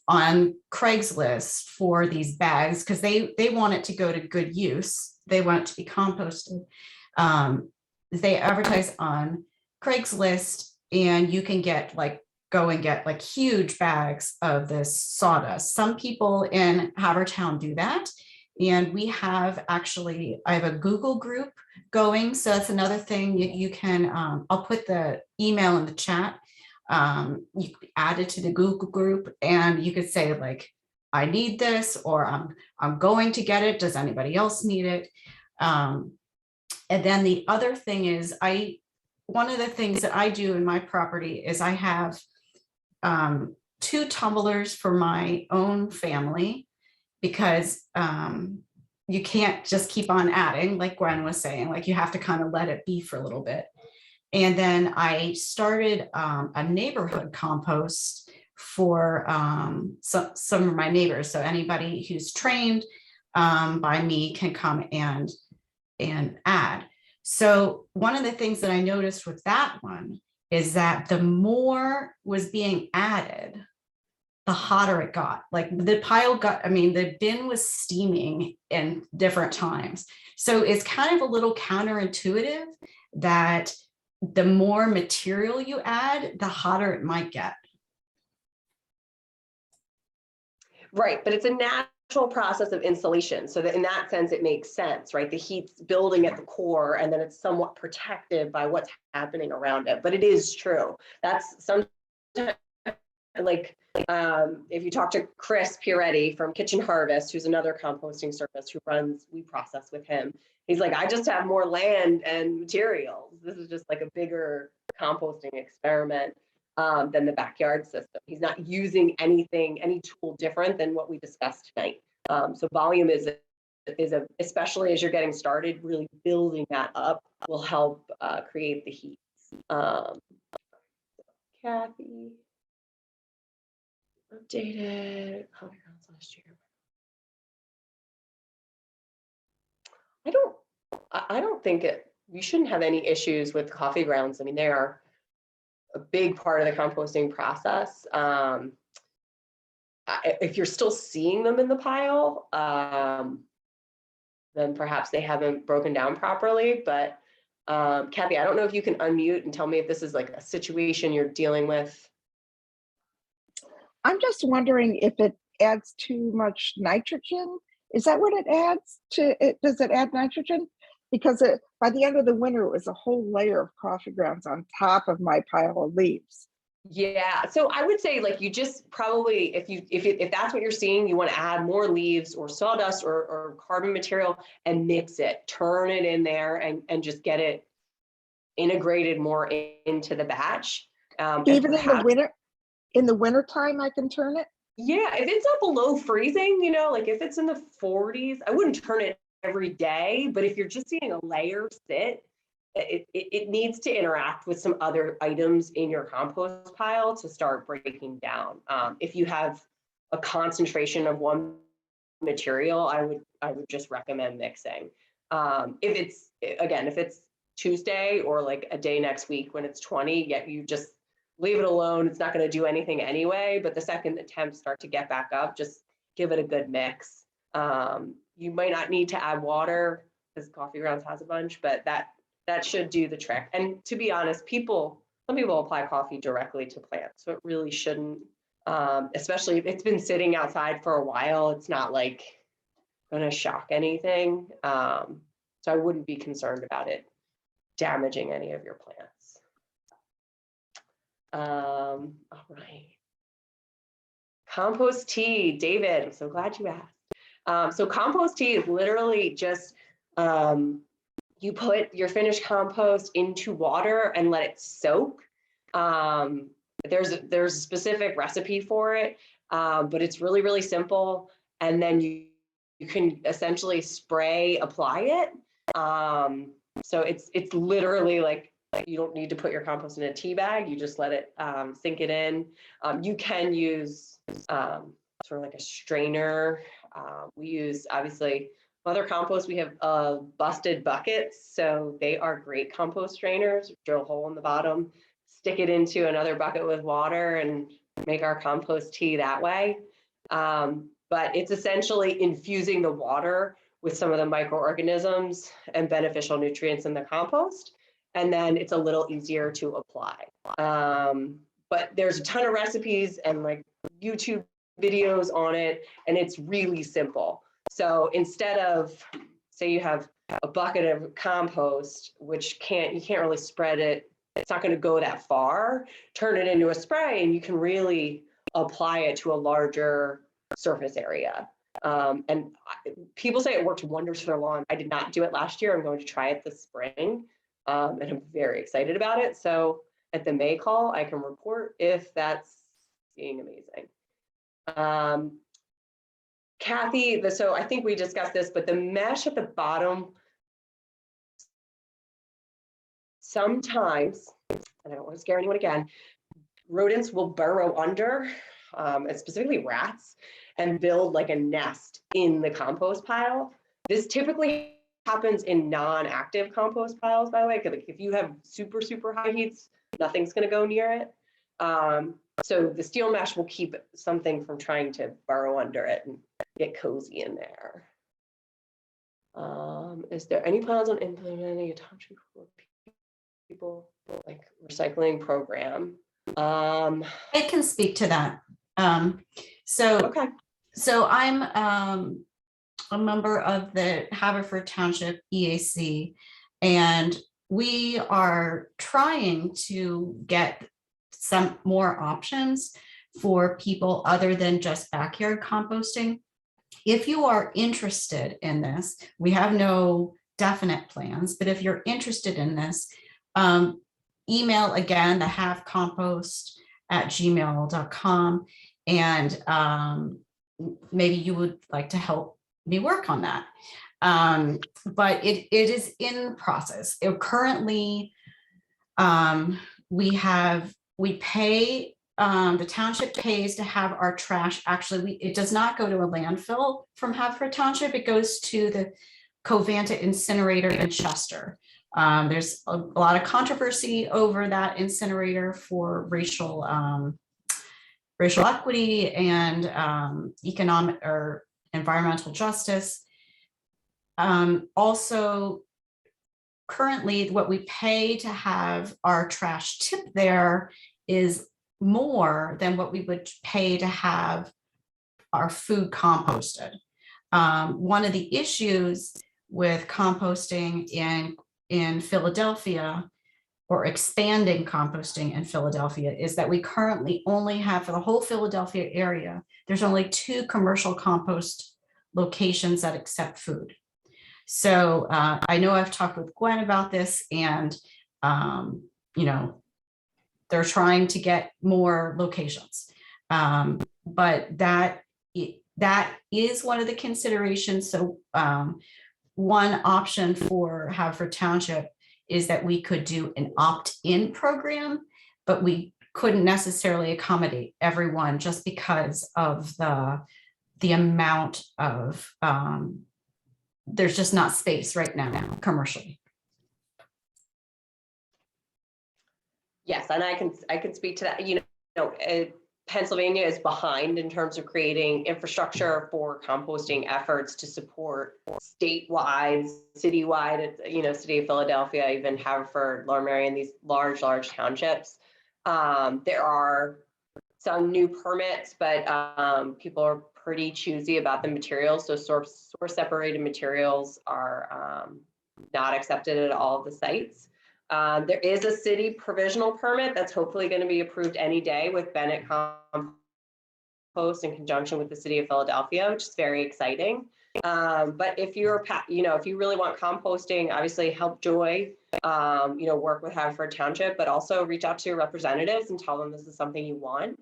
on Craigslist for these bags because they want it to go to good use. They want it to be composted. They advertise on Craigslist, and you can go and get like huge bags of this sawdust. Some people in Havertown do that. And we have I have a Google group going. So that's another thing you can, I'll put the email in the chat. You can add it to the Google group, and you could say like, I need this, or I'm going to get it. Does anybody else need it? And then the other thing is one of the things that I do in my property is I have 2 tumblers for my own family, because you can't just keep on adding, like Gwen was saying, like you have to kind of let it be for a little bit. And then I started a neighborhood compost for some of my neighbors. So anybody who's trained by me can come and add. So one of the things that I noticed with that one is that the more was being added, the hotter it got. Like the bin was steaming in different times. So it's kind of a little counterintuitive that the more material you add, the hotter it might get. Right, but it's a natural process of insulation. So that in that sense, it makes sense, right? The heat's building at the core, and then it's somewhat protected by what's happening around it. But it is true. That's sometimes like, if you talk to Chris Pieretti from Kitchen Harvest, who's another composting service we process with him. He's like, I just have more land and materials. This is just like a bigger composting experiment than the backyard system. He's not using any tool different than what we discussed tonight. So volume is especially as you're getting started, really building that up will help create the heat. Kathy. Updated coffee grounds last year. I don't think you shouldn't have any issues with coffee grounds. I mean, they are a big part of the composting process. If you're still seeing them in the pile, then perhaps they haven't broken down properly. But Kathy, I don't know if you can unmute and tell me if this is like a situation you're dealing with. I'm just wondering if it adds too much nitrogen. Is that what it adds to it? Does it add nitrogen? Because by the end of the winter, it was a whole layer of coffee grounds on top of my pile of leaves. Yeah, so I would say like you just probably, if that's what you're seeing, you want to add more leaves or sawdust or carbon material and mix it, turn it in there and just get it integrated more into the batch. Even in the winter time, I can turn it. Yeah, if it's not below freezing, like if it's in the 40s, I wouldn't turn it every day, but if you're just seeing a layer sit, it needs to interact with some other items in your compost pile to start breaking down. If you have a concentration of one material, I would just recommend mixing. If it's Tuesday or like a day next week when it's 20, yet you just leave it alone. It's not going to do anything anyway. But the second the temps start to get back up, just give it a good mix. You might not need to add water because coffee grounds has a bunch, but that should do the trick. And to be honest, some people apply coffee directly to plants, so it really shouldn't. Especially if it's been sitting outside for a while, it's not like going to shock anything. So I wouldn't be concerned about it damaging any of your plants. All right. Compost tea, David, I'm so glad you asked. So compost tea is literally just, you put your finished compost into water and let it soak. There's a specific recipe for it, but it's really, really simple. And then you can essentially apply it. So it's literally like, you don't need to put your compost in a tea bag. You just let it sink it in. You can use sort of like a strainer. We use, obviously, other compost. We have busted buckets. So they are great compost strainers. Drill a hole in the bottom, stick it into another bucket with water and make our compost tea that way. But it's essentially infusing the water with some of the microorganisms and beneficial nutrients in the compost. And then it's a little easier to apply. But there's a ton of recipes and like YouTube videos on it, and it's really simple. So instead of, say you have a bucket of compost, which you can't really spread it, it's not going to go that far, turn it into a spray and you can really apply it to a larger surface area. And people say it works wonders for their lawn. I did not do it last year. I'm going to try it this spring. And I'm very excited about it. So at the May call, I can report if that's being amazing. Kathy, so I think we discussed this, but the mesh at the bottom, sometimes, and I don't want to scare anyone again, rodents will burrow under, and specifically rats, and build like a nest in the compost pile. This typically happens in non-active compost piles, by the way, because if you have super, super high heats, nothing's going to go near it. So the steel mesh will keep something from trying to burrow under it and get cozy in there. Is there any plans on implementing a Township people like recycling program? I can speak to that. Okay. So I'm a member of the Haverford Township EAC, and we are trying to get some more options for people other than just backyard composting. If you are interested in this, we have no definite plans, but if you're interested in this, email again the havecompost@gmail.com, and maybe you would like to help me work on that. But it is in process. Currently, we pay, the township pays to have our trash. Actually, it does not go to a landfill from Haverford Township. It goes to the Covanta incinerator in Chester. There's a lot of controversy over that incinerator for racial equity and economic or environmental justice. Also, currently what we pay to have our trash tip there is more than what we would pay to have our food composted. One of the issues with composting in Philadelphia, or expanding composting in Philadelphia, is that we currently only have, for the whole Philadelphia area, there's only 2 commercial compost locations that accept food. So I know I've talked with Gwen about this, and you know, they're trying to get more locations, but that is one of the considerations. So one option for Haverford Township is that we could do an opt-in program, but we couldn't necessarily accommodate everyone just because of the amount of, there's just not space right now commercially. Yes, and I can speak to that. You know, Pennsylvania is behind in terms of creating infrastructure for composting efforts to support statewide, citywide, you know, city of Philadelphia, even Haverford, Lower Merion, these large townships. There are some new permits, but people are pretty choosy about the materials. So source separated materials are not accepted at all of the sites. There is a city provisional permit that's hopefully going to be approved any day with Bennett Compost in conjunction with the city of Philadelphia, which is very exciting. But if you're, you know, if you really want composting, obviously help Joy, you know, work with Haverford Township, but also reach out to your representatives and tell them this is something you want.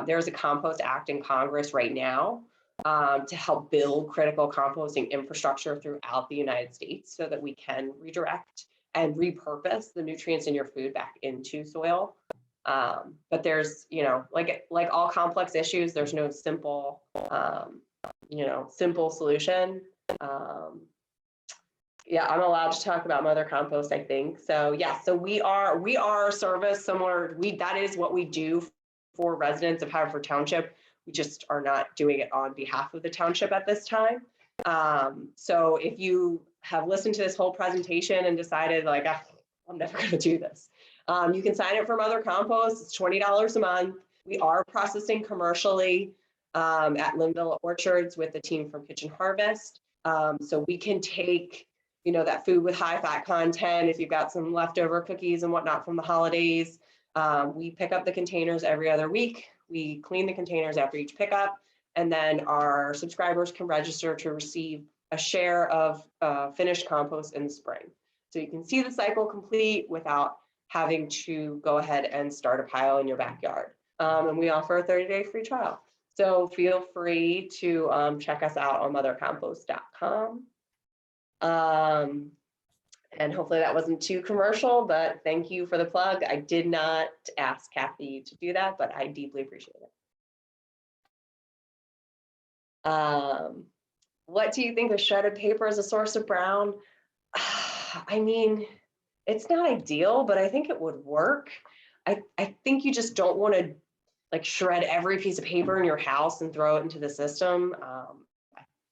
There's a Compost Act in Congress right now to help build critical composting infrastructure throughout the United States so that we can redirect and repurpose the nutrients in your food back into soil. But there's, you know, like all complex issues, there's no simple, you know, simple solution. Yeah, I'm allowed to talk about Mother Compost, I think. So yeah, so we are a service similar. That is what we do for residents of Haverford Township. We just are not doing it on behalf of the township at this time. So if you have listened to this whole presentation and decided like, I'm never going to do this, you can sign up for Mother Compost. It's $20 a month. We are processing commercially at Linville Orchards with the team from Kitchen Harvest. So we can take, you know, that food with high fat content. If you've got some leftover cookies and whatnot from the holidays, we pick up the containers every other week. We clean the containers after each pickup, and then our subscribers can register to receive a share of finished compost in the spring. So you can see the cycle complete without having to go ahead and start a pile in your backyard. And we offer a 30-day free trial. So feel free to check us out on mothercompost.com. And hopefully that wasn't too commercial, but thank you for the plug. I did not ask Kathy to do that, but I deeply appreciate it. What do you think of shredded paper as a source of brown? I mean, it's not ideal, but I think it would work. I think you just don't want to like shred every piece of paper in your house and throw it into the system.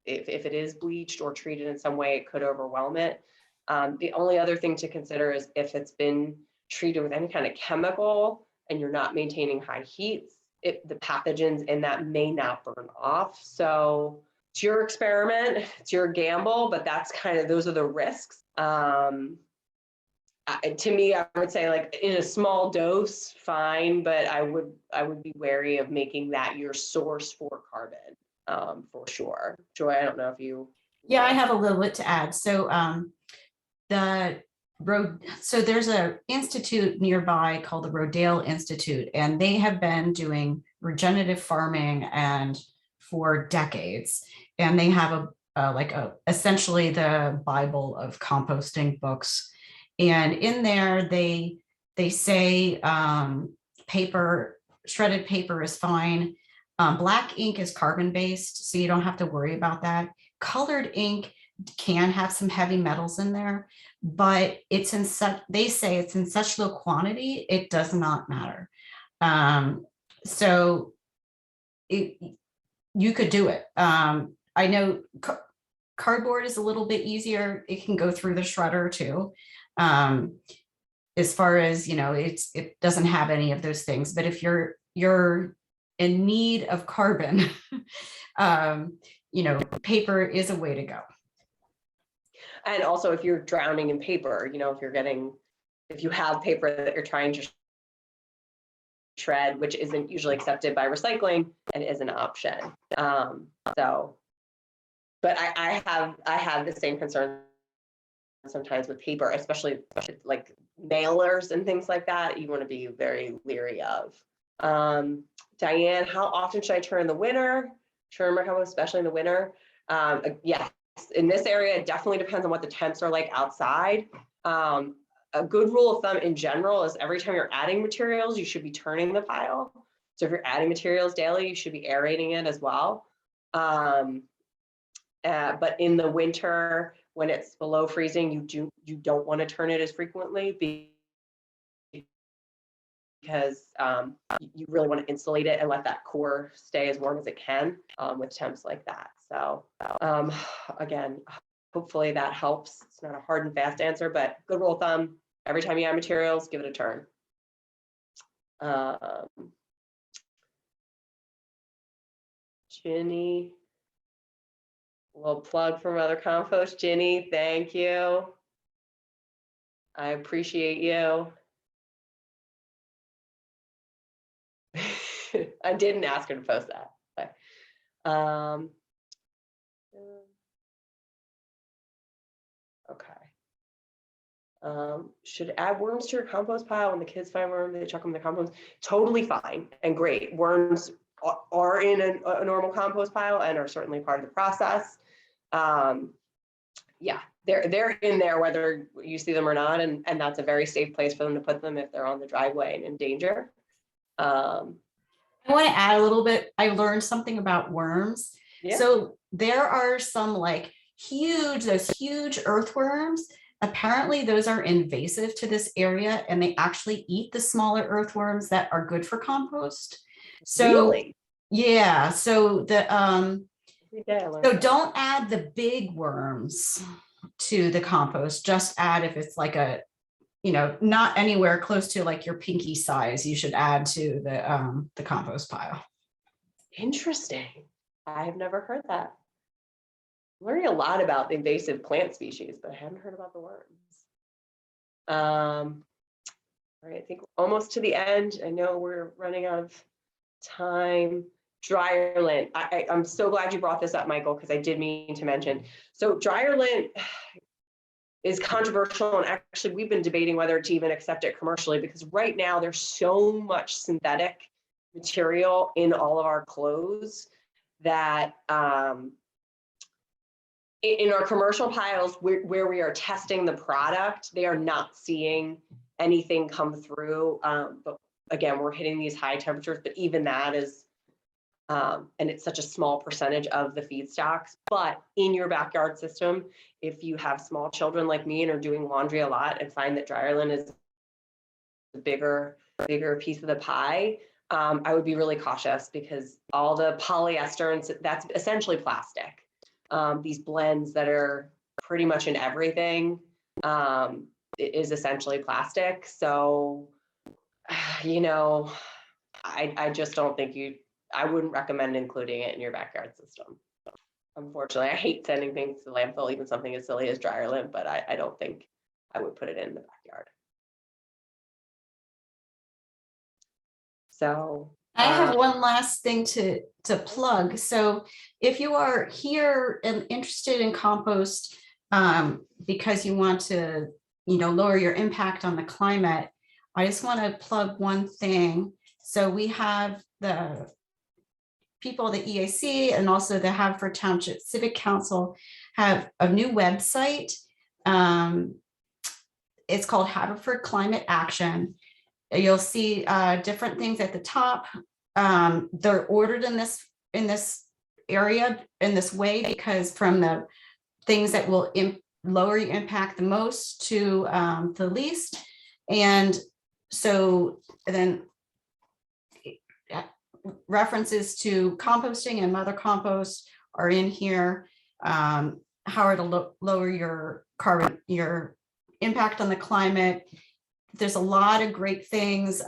If it is bleached or treated in some way, it could overwhelm it. The only other thing to consider is if it's been treated with any kind of chemical and you're not maintaining high heats, the pathogens in that may not burn off. So it's your experiment, it's your gamble, but that's kind of, those are the risks. To me, I would say like in a small dose, fine, but I would be wary of making that your source for carbon, for sure. Joy, I don't know if you. Yeah, I have a little bit to add. So there's an institute nearby called the Rodale Institute, and they have been doing regenerative farming and for decades. And they have essentially the Bible of composting books. And in there, they say shredded paper is fine. Black ink is carbon-based, so you don't have to worry about that. Colored ink can have some heavy metals in there, but they say it's in such low quantity, it does not matter. So you could do it. I know cardboard is a little bit easier. It can go through the shredder too. as far as, it doesn't have any of those things. But if you're in need of carbon, paper is a way to go. And also if you're drowning in paper, if you have paper that you're trying to shred, which isn't usually accepted by recycling, and is an option. But I have the same concern sometimes with paper, especially like mailers and things like that. You want to be very leery of. Diane, how often should I turn in the winter? Turn my compost, especially in the winter. Yes, in this area, it definitely depends on what the temps are like outside. A good rule of thumb in general is every time you're adding materials, you should be turning the pile. So if you're adding materials daily, you should be aerating it as well. But in the winter, when it's below freezing, you don't want to turn it as frequently because you really want to insulate it and let that core stay as warm as it can with temps like that. So again, hopefully that helps. It's not a hard and fast answer, but good rule of thumb, every time you add materials, give it a turn. Ginny, little plug for Mother Compost. Ginny, thank you. I appreciate you. I didn't ask her to post that, but okay. Should add worms to your compost pile when the kids find worms, they chuck them in the compost. Totally fine and great. Worms are in a normal compost pile and are certainly part of the process. Yeah, they're in there whether you see them or not, and that's a very safe place for them to put them if they're on the driveway and in danger. I want to add a little bit. I learned something about worms. Yeah. So there are some those huge earthworms. Apparently those are invasive to this area and they actually eat the smaller earthworms that are good for compost. So really? Yeah, so so don't add the big worms to the compost. Just add if it's like not anywhere close to like your pinky size, you should add to the compost pile. Interesting. I have never heard that. I'm learning a lot about invasive plant species, but I haven't heard about the worms. All right, I think we're almost to the end. I know we're running out of time. Dryer lint. I'm so glad you brought this up, Michael, because I did mean to mention. So dryer lint is controversial, and actually we've been debating whether to even accept it commercially, because right now there's so much synthetic material in all of our clothes that in our commercial piles where we are testing the product, they are not seeing anything come through. But again, we're hitting these high temperatures, but even that is, and it's such a small percentage of the feedstocks. But in your backyard system, if you have small children like me and are doing laundry a lot and find that dryer lint is a bigger piece of the pie, I would be really cautious, because all the polyester, and that's essentially plastic. These blends that are pretty much in everything is essentially plastic. So, I just don't think I wouldn't recommend including it in your backyard system. Unfortunately, I hate sending things to the landfill, even something as silly as dryer lint, but I don't think I would put it in the backyard. So I have one last thing to plug. So if you are here and interested in compost because you want to, lower your impact on the climate, I just want to plug one thing. So we have the people, the EAC, and also the Haverford Township Civic Council have a new website. It's called Haverford Climate Action. You'll see different things at the top. They're ordered in this area in this way, because from the things that will lower your impact the most to the least. And so then references to composting and Mother Compost are in here. How to lower your carbon, your impact on the climate. there's a lot of great things.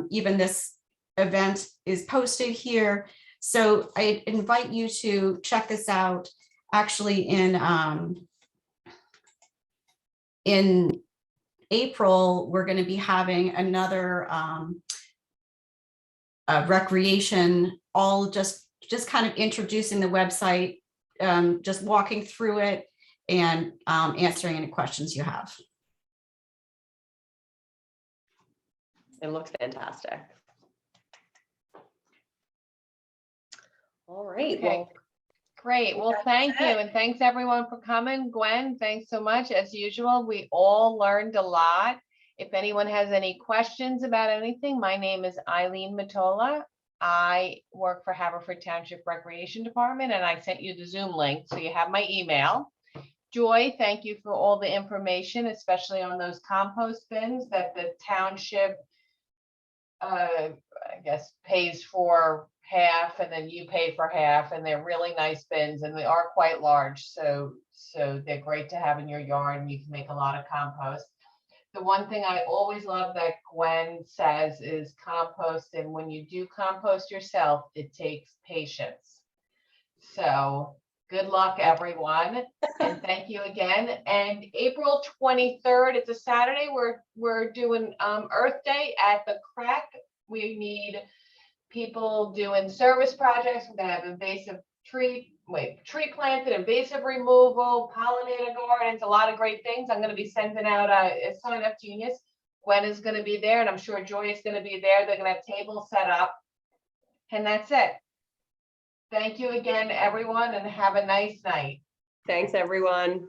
Even this event is posted here. So I invite you to check this out. Actually, in April, we're going to be having another recreation, all just kind of introducing the website, just walking through it and answering any questions you have. It looks fantastic. All right, Okay. well, Great. Well, That's thank you. it. And thanks everyone for coming. Gwen, thanks so much. As usual, we all learned a lot. If anyone has any questions about anything, my name is Eileen Matola. I work for Haverford Township Recreation Department, and I sent you the Zoom link, so you have my email. Joy, thank you for all the information, especially on those compost bins that the township, I guess, pays for half, and then you pay for half, and they're really nice bins, and they are quite large, so they're great to have in your yard, and you can make a lot of compost. The one thing I always love that Gwen says is compost, and when you do compost yourself, it takes patience. So good luck, everyone, and thank you again. And April 23rd, it's a Saturday, we're doing Earth Day at the Crack. We need people doing service projects. We're gonna have invasive tree planted, invasive removal, pollinator gardens, a lot of great things. I'm gonna be sending out a sign up genius. Gwen is gonna be there, and I'm sure Joy is gonna be there. They're gonna have tables set up. And that's it. Thank you again, everyone, and have a nice night. thanks, everyone.